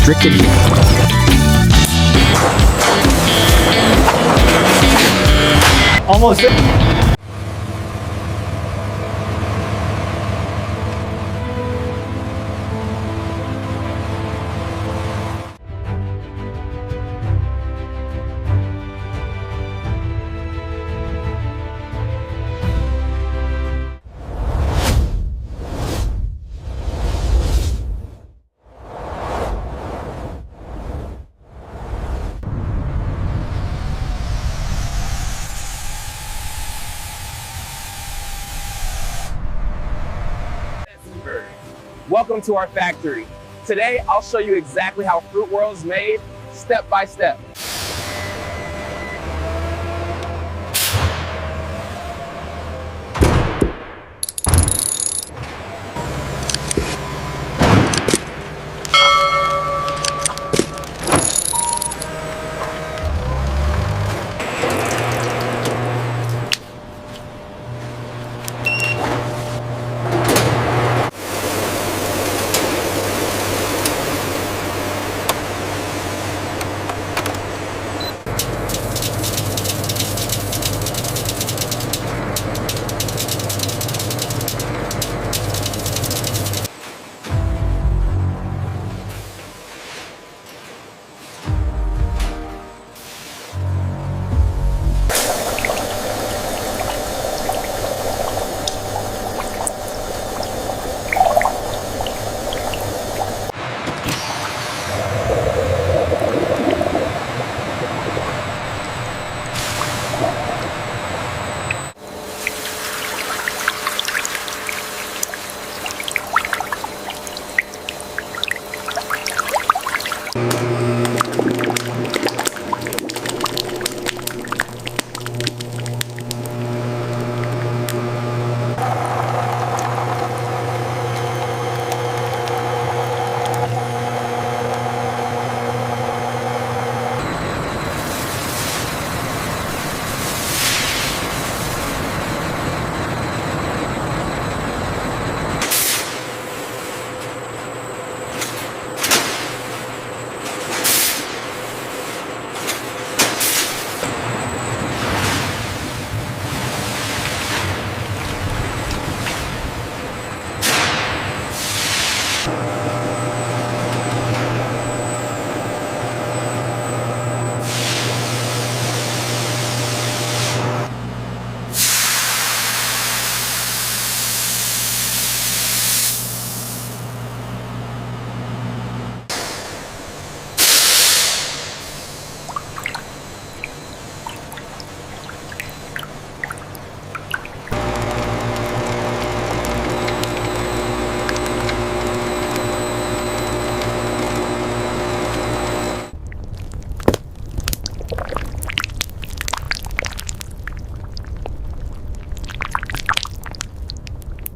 strict adherence. Almost. Welcome to our factory. Today, I'll show you exactly how Fruit Whirls is made, step by step.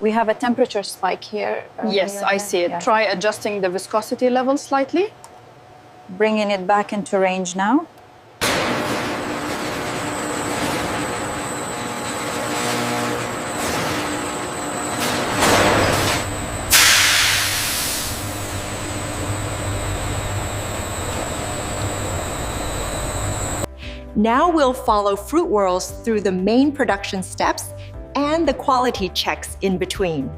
We have a temperature spike here. Yes, I see it. Yeah. Try adjusting the viscosity level slightly. Bringing it back into range now. Now we'll follow Fruit Whirls through the main production steps and the quality checks in between.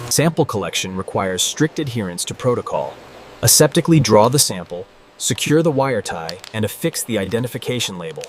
Sample collection requires strict adherence to protocol. Aseptically draw the sample, secure the wire tie, and affix the identification label.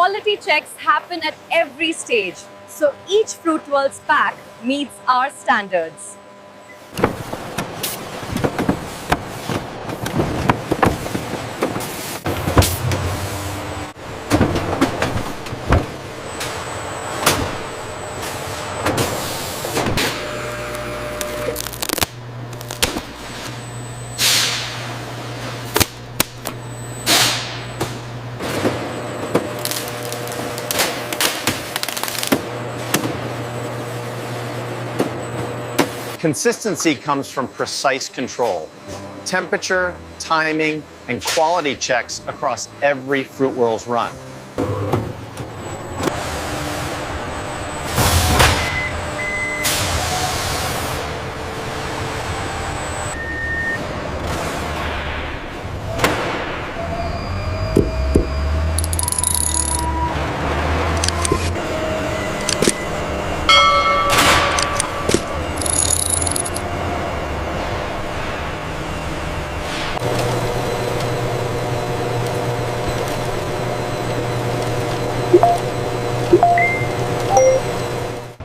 quality checks happen at every stage, so each Fruit Whirls pack meets our standards. Consistency comes from precise control. Temperature, timing, and quality checks across every Fruit Whirls run.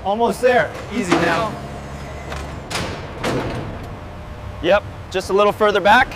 Almost there. Easy now. Yep, just a little further back.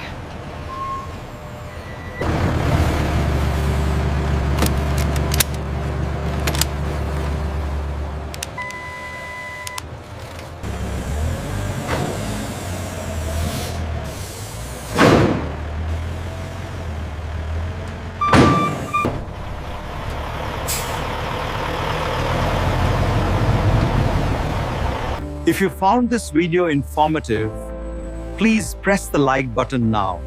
If you found this video informative, please press the like button now.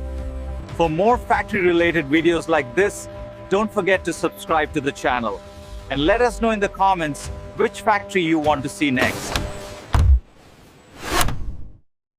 For more factory-related videos like this, don't forget to subscribe to the channel. And let us know in the comments which factory you want to see next.